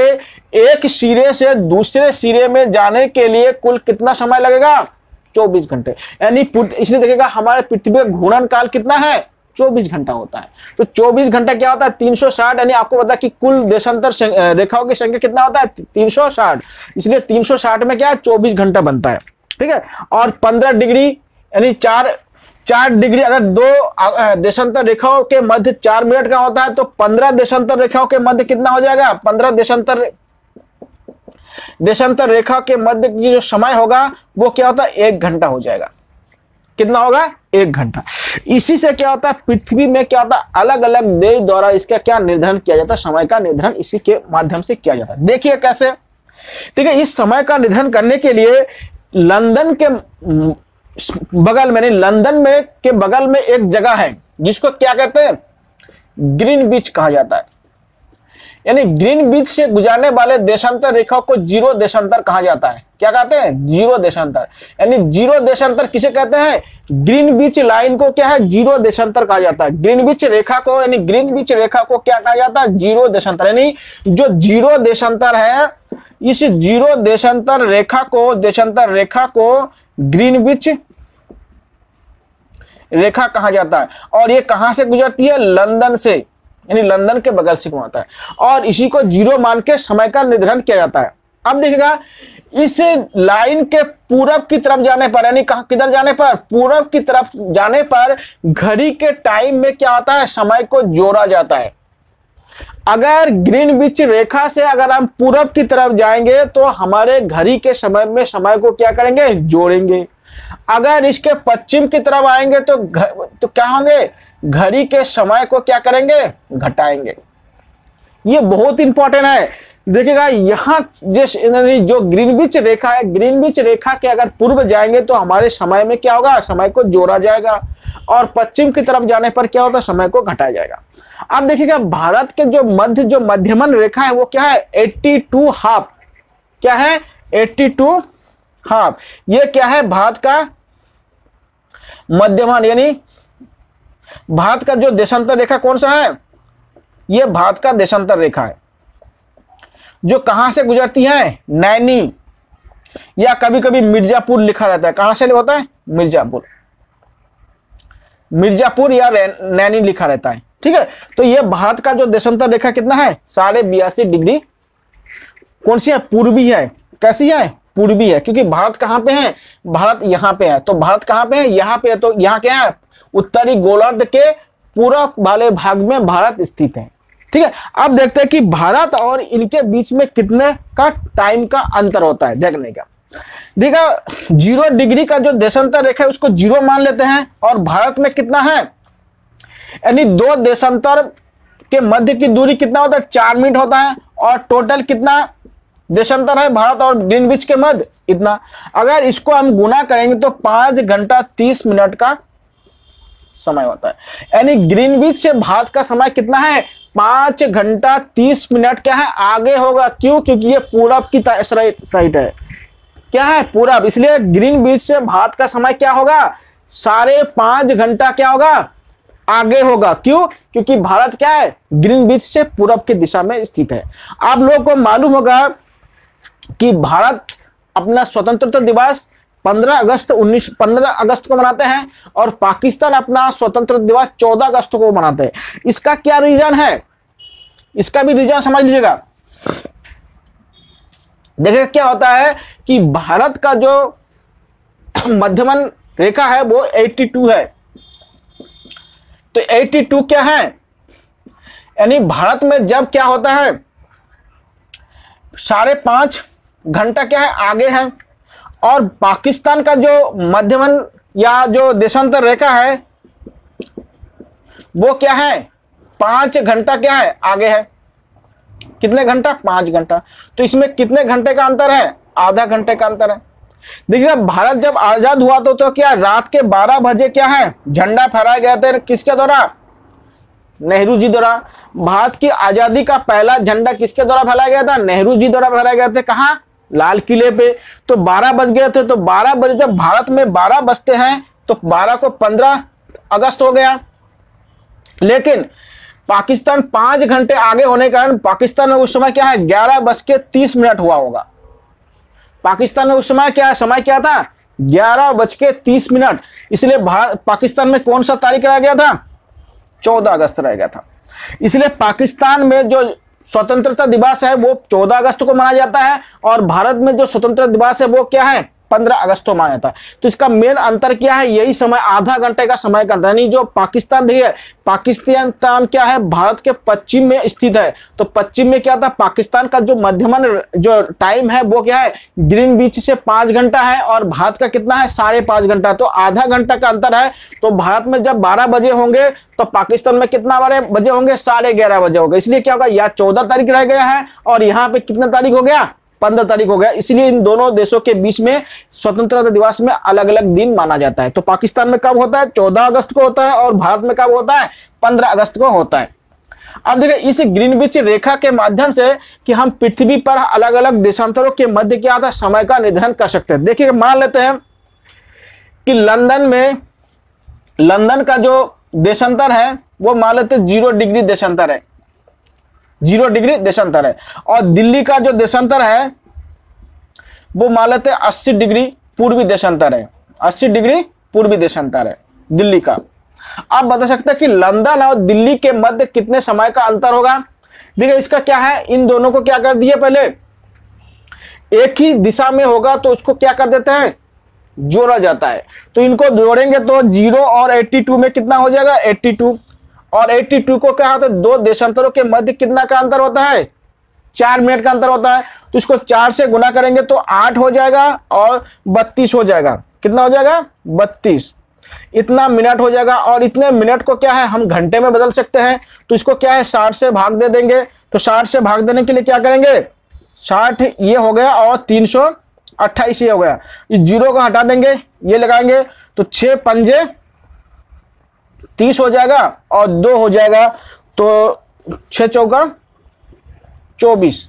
एक सिरे से दूसरे सिरे में जाने के लिए कुल कितना समय लगेगा? 24 घंटे। यानी इसलिए देखिएगा हमारे पृथ्वी का घूर्णन काल कितना है? 24 घंटा होता है। तो 24 घंटा क्या होता है? 360। यानी आपको पता है कि कुल देशांतर रेखाओं की संख्या कितना होता है? 360। इसलिए 360 में क्या है? 24 घंटा बनता है। ठीक है, और 15 डिग्री यानी 4 डिग्री। अगर दो देशांतर रेखाओं के मध्य 4 मिनट का होता है तो 15 देशांतर रेखाओं के मध्य कितना हो जाएगा? 15 देशांतर रेखा के मध्य की जो समय होगा वो क्या होता है? 1 घंटा हो जाएगा। कितना होगा? 1 घंटा। इसी से क्या होता है? पृथ्वी में क्या होता है? अलग अलग देश द्वारा इसका क्या निर्धारण किया जाता है? समय का निर्धारण इसी के माध्यम से किया जाता है। देखिए कैसे। ठीक है, इस समय का निर्धारण करने के लिए लंदन के बगल में, नहीं लंदन में के बगल में एक जगह है जिसको क्या कहते हैं? ग्रीनविच कहा जाता है। यानी ग्रीनविच से गुजरने वाले देशांतर रेखाओं को जीरो देशांतर कहा जाता है। क्या कहते हैं? जीरो देशांतर। यानी जीरो देशांतर किसे कहते हैं? ग्रीनविच लाइन को क्या है? जीरो देशांतर कहा जाता है। ग्रीनविच रेखा को यानी ग्रीनविच रेखा को क्या कहा जाता है? जीरो देशांतर। यानी जो जीरो देशांतर है इस जीरो देशांतर रेखा को ग्रीनविच रेखा कहा जाता है। और ये कहां से गुजरती है? लंदन से, यानी लंदन के बगल से घुमाता है और इसी को जीरो मान के समय का निर्धारण किया जाता है। अब देखिएगा इस लाइन के पूरब की तरफ जाने पर, यानी कहां किधर जाने पर? पूरब की तरफ जाने पर घड़ी के टाइम में क्या होता है? समय को जोड़ा जाता है। अगर ग्रीनविच रेखा से अगर हम पूरब की तरफ जाएंगे तो हमारे घड़ी के समय में समय को क्या करेंगे? जोड़ेंगे। अगर इसके पश्चिम की तरफ आएंगे तो क्या होंगे? घड़ी के समय को क्या करेंगे? घटाएंगे। ये बहुत इंपॉर्टेंट है। देखिएगा यहाँ जो ग्रीनविच रेखा है, ग्रीनविच रेखा के अगर पूर्व जाएंगे तो हमारे समय में क्या होगा, समय को जोड़ा जाएगा, और पश्चिम की तरफ जाने पर क्या होता है, समय को घटाया जाएगा। अब देखिएगा भारत के जो मध्यमन रेखा है वो क्या है, 82 हाफ। क्या है, 82 हाफ। ये क्या है, भारत का मध्यमन, यानी भारत का जो देशांतर रेखा कौन सा है, ये भारत का देशांतर रेखा है, जो कहां से गुजरती है, नैनी, या कभी कभी मिर्जापुर लिखा रहता है। कहां से होता है, मिर्जापुर, मिर्जापुर या नैनी लिखा रहता है। ठीक है, तो ये भारत का जो देशांतर रेखा कितना है, 82.5 डिग्री कौन सी है, पूर्वी है। कैसी है, पूर्वी है, क्योंकि भारत कहां पे है, भारत यहां पे है। तो भारत कहां पे है, यहां पे है। तो यहां क्या है, उत्तरी गोलार्ध के पूरब वाले भाग में भारत स्थित है। ठीक है, अब देखते हैं कि भारत और इनके बीच में कितने का टाइम का अंतर होता है देखने का। देखा 0 डिग्री का जो देशांतर रेखा है उसको 0 मान लेते हैं, और भारत में कितना है, यानी 2 देशांतर के मध्य की दूरी कितना होता है, 4 मिनट होता है, और टोटल कितना देशांतर है भारत और ग्रीनविच के मध्य, इतना। अगर इसको हम गुना करेंगे तो 5 घंटा 30 मिनट का समय होता है, यानी ग्रीनविच से भारत का समय कितना है, 5 घंटा 30 मिनट क्या है, आगे होगा। क्यों, क्योंकि ये पूरब की साइड है। क्या है, पूरब, इसलिए ग्रीनविच से भारत का समय क्या होगा, 5.5 घंटा क्या होगा, आगे होगा। क्यों, क्योंकि भारत क्या है, ग्रीनविच से पूरब की दिशा में स्थित है। आप लोगों को मालूम होगा कि भारत अपना स्वतंत्रता दिवस 15 अगस्त को मनाते हैं, और पाकिस्तान अपना स्वतंत्रता दिवस 14 अगस्त को मनाते हैं। इसका क्या रीजन है, इसका भी रीजन समझ लीजिएगा। देखिए क्या होता है कि भारत का जो मध्यमन रेखा है वो 82 है। तो 82 क्या है, यानी भारत में जब क्या होता है, 5.5 घंटा क्या है, आगे है, और पाकिस्तान का जो मध्यमन या जो देशांतर रेखा है वो क्या है, 5 घंटा क्या है, आगे है। कितने घंटा, 5 घंटा। तो इसमें कितने घंटे का अंतर है, आधा घंटे का अंतर है। देखिए भारत जब आजाद हुआ तो क्या रात के 12 बजे क्या है, झंडा फहराया गया था, किसके द्वारा, नेहरू जी द्वारा। भारत की आजादी का पहला झंडा किसके द्वारा फहराया गया था, नेहरू जी द्वारा फहराया गया था। कहां, लाल किले पे। तो 12 बज गए थे, तो 12 बजे जब भारत में 12 बजते हैं तो 12 को 15 अगस्त हो गया। लेकिन पाकिस्तान 5 घंटे आगे होने के कारण पाकिस्तान में उस समय क्या है, 11:30 हुआ होगा। पाकिस्तान में उस समय क्या है, समय क्या था, 11:30। इसलिए पाकिस्तान में कौन सा तारीख रह गया था, 14 अगस्त रह गया था। इसलिए पाकिस्तान में जो स्वतंत्रता दिवस है वो 14 अगस्त को मनाया जाता है, और भारत में जो स्वतंत्रता दिवस है वो क्या है, 15 अगस्त को मनाया जाता है। तो इसका मेन अंतर क्या है, यही समय, आधा घंटे का समय का अंतर। यानी जो पाकिस्तान है, पाकिस्तान क्या है, भारत के पश्चिम में स्थित है। तो पश्चिम में क्या था, पाकिस्तान का जो मध्यमन जो टाइम है वो क्या है, ग्रीनविच से 5 घंटा है, और भारत का कितना है, 5.5 घंटा। तो आधा घंटा का अंतर है। तो भारत में जब 12 बजे होंगे तो पाकिस्तान में कितना बजे होंगे, 11:30 बजे होगा। इसलिए क्या होगा, यहाँ 14 तारीख रह गया है, और यहाँ पे कितना तारीख हो गया, 15 तारीख हो गया। इसलिए इन दोनों देशों के बीच में स्वतंत्रता दिवस में अलग अलग दिन माना जाता है। तो पाकिस्तान में कब होता है, 14 अगस्त को होता है, और भारत में कब होता है, 15 अगस्त को होता है। अब देखिए इस ग्रीनविच रेखा के माध्यम से कि हम पृथ्वी पर अलग अलग देशांतरों के मध्य क्या आता है, समय का निर्धारण कर सकते हैं। देखिए मान लेते हैं कि लंदन का जो देशांतर है वो मान लेते हैं 0 डिग्री देशांतर है, 0 डिग्री देशांतर है। और दिल्ली का जो देशांतर है वो मान लेते हैं 80 डिग्री पूर्वी देशांतर है, 80 डिग्री पूर्वी देशांतर है दिल्ली का। आप बता सकते हैं कि लंदन और दिल्ली के मध्य कितने समय का अंतर होगा। देखिए इसका क्या है, इन दोनों को क्या कर दिए, पहले एक ही दिशा में होगा तो उसको क्या कर देते हैं, जोड़ा जाता है। तो इनको जोड़ेंगे तो 0 और 82 में कितना हो जाएगा, 82। और 82 को क्या होता है, 2 देशांतरों के मध्य कितना का अंतर होता है, 4 मिनट का अंतर होता है। तो इसको 4 से गुना करेंगे तो 8 हो जाएगा और 32 हो जाएगा। कितना हो जाएगा, 32। इतना मिनट हो जाएगा, और इतने मिनट को क्या है हम घंटे में बदल सकते हैं। तो इसको क्या है 60 से भाग दे देंगे। तो 60 से भाग देने के लिए क्या करेंगे, 60 ये हो गया और 328 ये हो गया, इस जीरो को हटा देंगे, ये लगाएंगे तो 6 पंजे 30 हो जाएगा और 2 हो जाएगा, तो 6 चौका 24।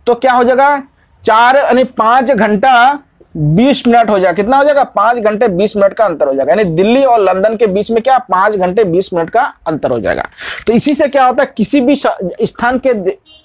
तो क्या हो जाएगा 4 यानी 5 घंटा 20 मिनट हो जाएगा। कितना हो जाएगा 5 घंटे 20 मिनट का अंतर हो जाएगा, यानी दिल्ली और लंदन के बीच में क्या 5 घंटे 20 मिनट का अंतर हो जाएगा। तो इसी से क्या होता है किसी भी स्थान के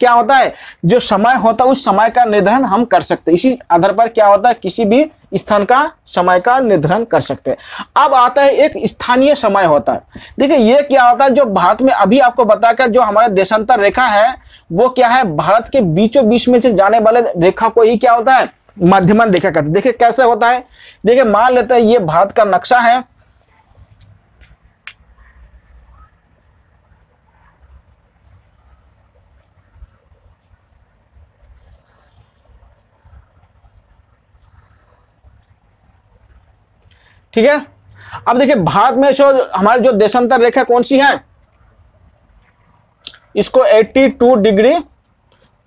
क्या होता है जो समय होता है उस समय का निर्धारण हम कर सकते हैं। इसी आधार पर क्या होता है किसी भी स्थान का समय का निर्धारण कर सकते हैं। अब आता है एक स्थानीय समय होता है। देखिए ये क्या होता है जो भारत में अभी आपको बताकर जो हमारा देशांतर रेखा है वो क्या है भारत के बीचों बीच में से जाने वाले रेखा को ही क्या होता है मध्यमन रेखा कहते हैं। देखिए कैसे होता है, देखिए मान लेते हैं ये भारत का नक्शा है, ठीक है। अब देखिए भारत में जो हमारे जो देशांतर रेखा कौन सी है, इसको 82 डिग्री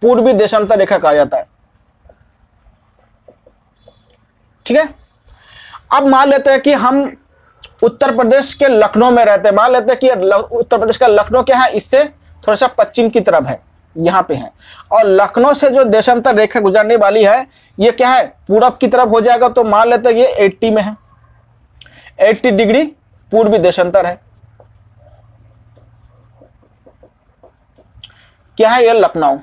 पूर्वी देशांतर रेखा कहा जाता है, ठीक है। अब मान लेते हैं कि हम उत्तर प्रदेश के लखनऊ में रहते हैं, मान लेते हैं कि उत्तर प्रदेश का लखनऊ क्या है इससे थोड़ा सा पश्चिम की तरफ है, यहाँ पे है, और लखनऊ से जो देशांतर रेखा गुजरने वाली है ये क्या है पूरब की तरफ हो जाएगा। तो मान लेते हैं ये 80 में है, 80 डिग्री पूर्वी देशांतर है। क्या है ये लखनऊ।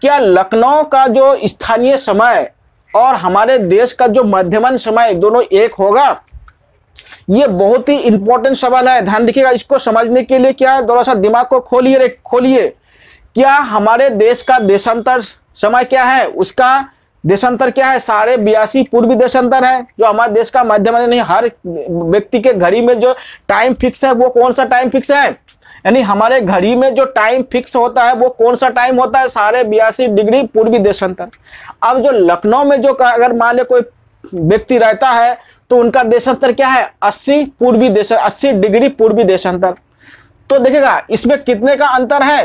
क्या लखनऊ का जो स्थानीय समय और हमारे देश का जो मध्यमन समय दोनों एक होगा? ये बहुत ही इंपॉर्टेंट सवाल है, ध्यान रखिएगा। इसको समझने के लिए क्या है थोड़ा सा दिमाग को खोलिए। क्या हमारे देश का देशांतर समय क्या है, उसका देशांतर क्या है 82.5 पूर्वी देशांतर है जो हमारे देश का मध्यमन। नहीं, हर व्यक्ति के घड़ी में जो टाइम फिक्स है वो कौन सा टाइम फिक्स है, यानी हमारे घड़ी में जो टाइम फिक्स होता है वो कौन सा टाइम होता है 82.5 डिग्री पूर्वी देशांतर। अब जो लखनऊ में जो अगर मान ले कोई व्यक्ति रहता है तो उनका देशांतर क्या है 80 डिग्री पूर्वी देशांतर। तो देखिएगा इसमें कितने का अंतर है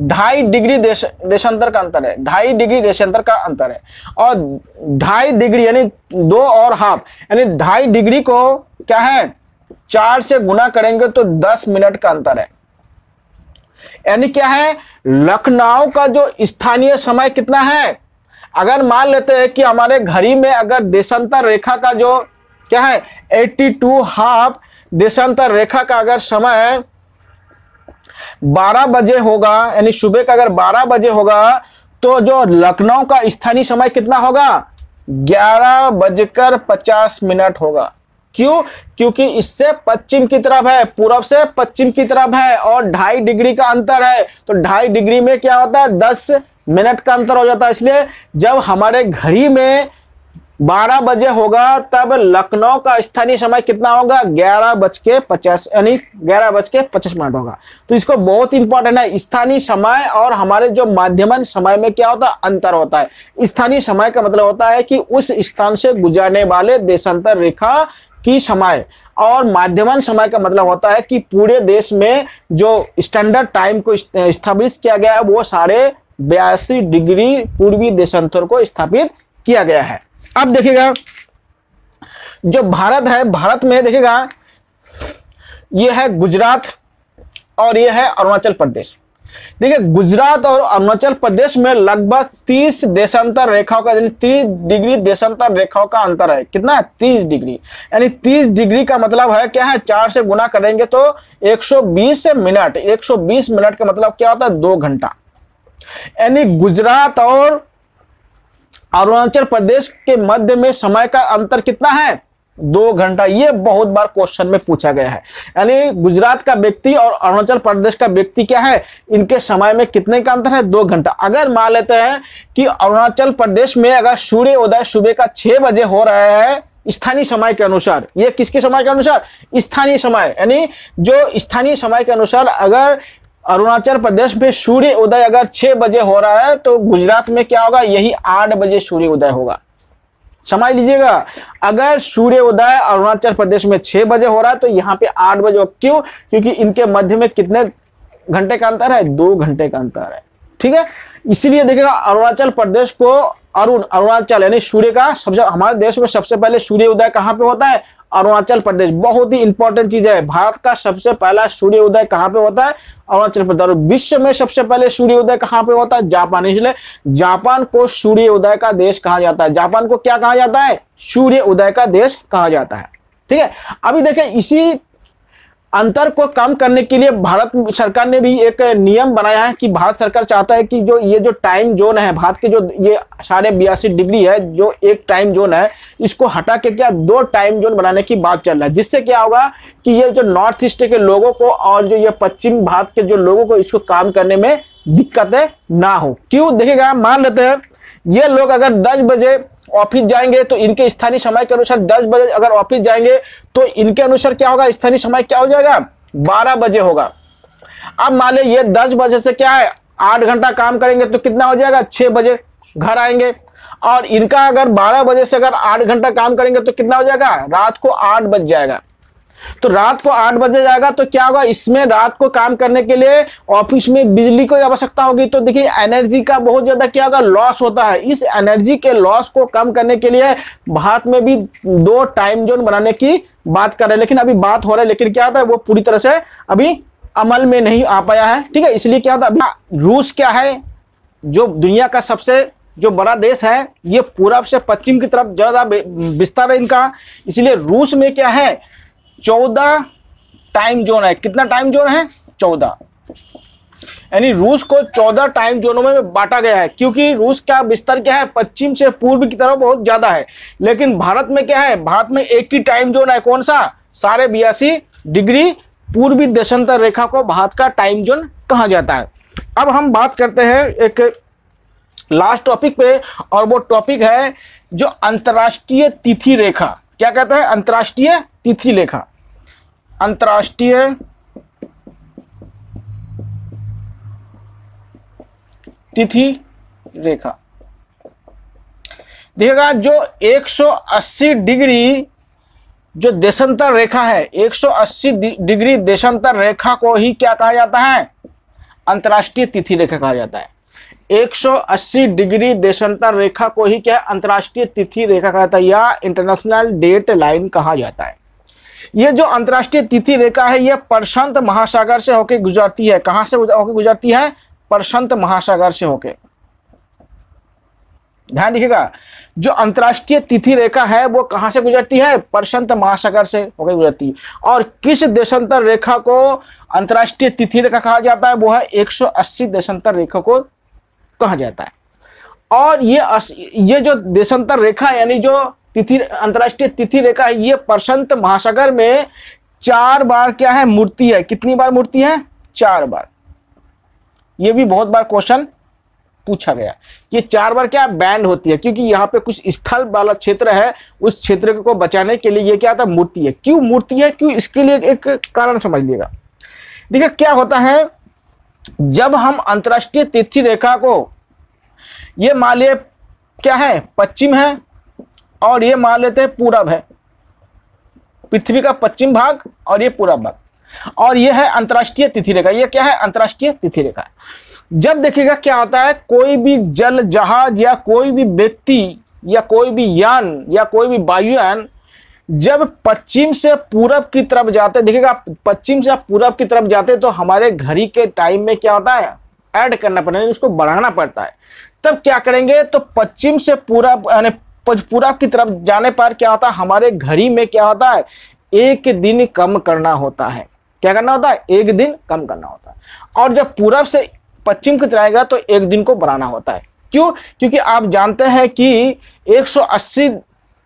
2.5 डिग्री देशांतर का अंतर है, 2.5 डिग्री देशांतर का अंतर है। और 2.5 डिग्री यानी 2 और हाफ, यानी 2.5 डिग्री को क्या है 4 से गुना करेंगे तो 10 मिनट का अंतर है। यानी क्या है लखनऊ का जो स्थानीय समय कितना है, अगर मान लेते हैं कि हमारे घड़ी में अगर देशांतर रेखा का जो क्या है 82 हाफ देशांतर रेखा का अगर समय 12 बजे होगा, यानी सुबह का अगर 12 बजे होगा तो जो लखनऊ का स्थानीय समय कितना होगा 11:50 होगा। क्यों? क्योंकि इससे पश्चिम की तरफ है, पूरब से पश्चिम की तरफ है और 2.5 डिग्री का अंतर है। तो 2.5 डिग्री में क्या होता है 10 मिनट का अंतर हो जाता है। इसलिए जब हमारे घड़ी में 12 बजे होगा तब लखनऊ का स्थानीय समय कितना होगा 11:50 यानी 11:50 होगा। तो इसको बहुत इंपॉर्टेंट है, स्थानीय समय और हमारे जो माध्यमन समय में क्या होता है अंतर होता है। स्थानीय समय का मतलब होता है कि उस स्थान से गुजरने वाले देशांतर रेखा की समय, और माध्यमन समय का मतलब होता है कि पूरे देश में जो स्टैंडर्ड टाइम को स्थापित किया गया है वो 82.5 डिग्री पूर्वी देशांतर को स्थापित किया गया है। अब देखिएगा जो भारत है, भारत में देखिएगा ये है गुजरात और ये है अरुणाचल प्रदेश। देखिए गुजरात और अरुणाचल प्रदेश में लगभग 30 देशांतर रेखाओं का, यानी 30 डिग्री देशांतर रेखाओं का अंतर है। कितना 30 डिग्री, यानी 30 डिग्री का मतलब है क्या है 4 से गुना करेंगे तो 120 मिनट। 120 मिनट का मतलब क्या होता है 2 घंटा। यानी गुजरात और अरुणाचल प्रदेश के मध्य में समय का अंतर कितना है 2 घंटा। ये बहुत बार क्वेश्चन में पूछा गया है। यानी गुजरात का व्यक्ति और अरुणाचल प्रदेश का व्यक्ति क्या है, इनके समय में कितने का अंतर है 2 घंटा। अगर मान लेते हैं कि अरुणाचल प्रदेश में अगर सूर्य उदय सुबह का 6 बजे हो रहा है स्थानीय समय के अनुसार, ये किसके समय के अनुसार स्थानीय समय, यानी जो स्थानीय समय के अनुसार अगर अरुणाचल प्रदेश में सूर्य उदय अगर 6 बजे हो रहा है तो गुजरात में क्या होगा यही 8 बजे सूर्य उदय होगा। समझ लीजिएगा। अगर सूर्य उदय अरुणाचल प्रदेश में 6 बजे हो रहा है तो यहाँ पे 8 बजे हो। क्यों? क्योंकि इनके मध्य में कितने घंटे का अंतर है? 2 घंटे का अंतर है। ठीक है, इसीलिए देखिएगा अरुणाचल प्रदेश को अरुणाचल यानी सूर्य का सबसे, हमारे देश में सबसे पहले सूर्य उदय कहाँ पे होता है? अरुणाचल प्रदेश। बहुत ही इंपॉर्टेंट चीज है, भारत का सबसे पहला सूर्य उदय कहाँ पे होता है? अरुणाचल प्रदेश। और विश्व में सबसे पहले सूर्य उदय कहाँ पे होता है? जापान। इसलिए जापान को सूर्य उदय का देश कहा जाता है। जापान को क्या कहा जाता है? सूर्य उदय का देश कहा जाता है। ठीक है, अभी देखें इसी अंतर को कम करने के लिए भारत सरकार ने भी एक नियम बनाया है कि भारत सरकार चाहता है कि जो टाइम जोन है भारत के, जो ये 82.5 डिग्री है, जो एक टाइम जोन है, इसको हटा के क्या 2 टाइम जोन बनाने की बात चल रहा है। जिससे क्या होगा कि ये जो नॉर्थ ईस्ट के लोगों को और जो ये पश्चिम भारत के जो लोगों को इसको काम करने में दिक्कतें ना हो। क्यों? देखिएगा, मान लेते हैं ये लोग अगर 10 बजे ऑफिस जाएंगे तो इनके स्थानीय समय के अनुसार 10 बजे अगर ऑफिस जाएंगे तो इनके अनुसार क्या होगा? स्थानीय समय क्या हो जाएगा? 12 बजे होगा। अब मान लीजिए ये 10 बजे से क्या है 8 घंटा काम करेंगे तो कितना हो जाएगा? 6 बजे घर आएंगे। और इनका अगर 12 बजे से अगर 8 घंटा काम करेंगे तो कितना हो जाएगा? रात को 8 बज जाएगा। तो रात को 8 बजे जाएगा तो क्या होगा? इसमें रात को काम करने के लिए ऑफिस में बिजली की आवश्यकता होगी। तो देखिए एनर्जी का बहुत ज्यादा क्या होगा? लॉस होता है। इस एनर्जी के लॉस को कम करने के लिए भारत में भी 2 टाइम जोन बनाने की बात कर रहे हैं। लेकिन अभी बात हो रहा है, लेकिन क्या होता है वो पूरी तरह से अभी अमल में नहीं आ पाया है। ठीक है, इसलिए क्या होता है, अभी रूस क्या है जो दुनिया का सबसे जो बड़ा देश है, ये पूरब से पश्चिम की तरफ ज्यादा विस्तार है इनका। इसलिए रूस में क्या है 14 टाइम जोन है। कितना टाइम जोन है? 14। यानी रूस को 14 टाइम जोनों में बांटा गया है। क्योंकि रूस का विस्तार क्या है? पश्चिम से पूर्व की तरफ बहुत ज्यादा है। लेकिन भारत में क्या है? भारत में एक ही टाइम जोन है। कौन सा? 82.5 डिग्री पूर्वी देशांतर रेखा को भारत का टाइम जोन कहा जाता है। अब हम बात करते हैं एक लास्ट टॉपिक पे, और वो टॉपिक है जो अंतरराष्ट्रीय तिथि रेखा। क्या कहता है? अंतरराष्ट्रीय तिथि रेखा। अंतरराष्ट्रीय तिथि रेखा देखिएगा, जो 180 डिग्री जो देशांतर रेखा है, 180 डिग्री देशांतर रेखा को ही क्या कहा जाता है? अंतरराष्ट्रीय तिथि रेखा कहा जाता है। 180 डिग्री देशांतर रेखा को ही क्या अंतरराष्ट्रीय तिथि रेखा कहा जाता है या इंटरनेशनल डेट लाइन कहा जाता है। ये जो अंतरराष्ट्रीय तिथि रेखा है ये प्रशांत महासागर से होकर गुजरती है। कहां से होकर गुजरती है? प्रशांत महासागर से होकर। ध्यान रखिएगा, जो अंतरराष्ट्रीय तिथि रेखा है वो कहां से गुजरती है? प्रशांत महासागर से होकर गुजरती है। और किस देशांतर रेखा को अंतरराष्ट्रीय तिथि रेखा कहा जाता है? वो है 180 देशांतर रेखा को कहा जाता है। और ये जो देशांतर रेखा यानी जो अंतरराष्ट्रीय तिथि रेखा है, ये प्रशांत महासागर में 4 बार क्या है? मुड़ती है। कितनी बार मुड़ती है? 4 बार। ये भी बहुत बार क्वेश्चन पूछा गया, ये 4 बार क्या बैंड होती है, क्योंकि यहाँ पे कुछ स्थल वाला क्षेत्र है, उस क्षेत्र को बचाने के लिए ये क्या था? मूर्ति है। क्यों मूर्ति है? क्यों? इसके लिए एक कारण समझ लीजिएगा। देखिए क्या होता है, जब हम अंतरराष्ट्रीय तिथि रेखा को, ये मान लिया क्या है? पश्चिम है, और ये मान लेते हैं पूरब है, पृथ्वी का पश्चिम भाग और ये पूरब भाग, और ये है अंतरराष्ट्रीय तिथि रेखा। ये क्या है? अंतरराष्ट्रीय तिथि रेखा। जब देखिएगा क्या होता है, कोई भी जल जहाज या कोई भी व्यक्ति या कोई भी यान या कोई भी वायुयान जब पश्चिम से पूरब की तरफ जाते, देखिएगा पश्चिम से पूरब की तरफ जाते तो हमारे घड़ी के टाइम में क्या होता है? ऐड करना पड़ता है, उसको बढ़ाना पड़ता है। तब क्या करेंगे? तो पश्चिम से पूरब यानी पूरब की तरफ जाने पर क्या होता है? हमारे घड़ी में क्या होता है? 1 दिन कम करना होता है। क्या करना होता है? 1 दिन कम करना होता है। और जब पूरब से पश्चिम की तरफ आएगा तो 1 दिन को बढ़ाना होता है। क्यों? क्योंकि आप जानते हैं कि 180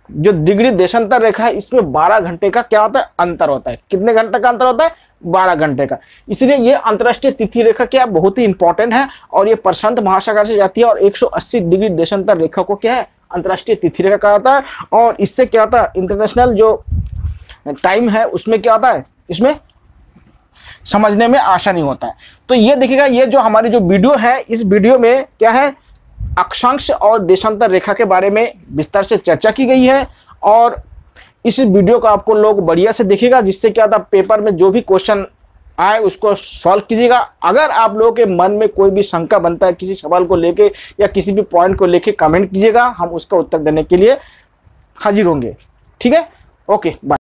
जो डिग्री देशांतर रेखा है, इसमें 12 घंटे का क्या होता है? अंतर होता है। कितने घंटे का अंतर होता है? 12 घंटे का। इसलिए ये अंतरराष्ट्रीय तिथि रेखा क्या बहुत ही इंपॉर्टेंट है, और ये प्रशांत महासागर से जाती है, और 180 डिग्री देशांतर रेखा को क्या है? अंतरराष्ट्रीय तिथि रेखा कहा जाता है। और इससे क्या होता है? इंटरनेशनल जो टाइम है उसमें क्या होता है? इसमें समझने में आसानी होता है। तो ये देखिएगा, ये जो हमारी जो वीडियो है, इस वीडियो में क्या है? अक्षांश और देशांतर रेखा के बारे में विस्तार से चर्चा की गई है। और इस वीडियो को आपको लोग बढ़िया से देखिएगा, जिससे क्या था पेपर में जो भी क्वेश्चन आए उसको सॉल्व कीजिएगा। अगर आप लोगों के मन में कोई भी शंका बनता है किसी सवाल को लेके या किसी भी पॉइंट को लेके, कमेंट कीजिएगा, हम उसका उत्तर देने के लिए हाजिर होंगे। ठीक है, ओके बाय।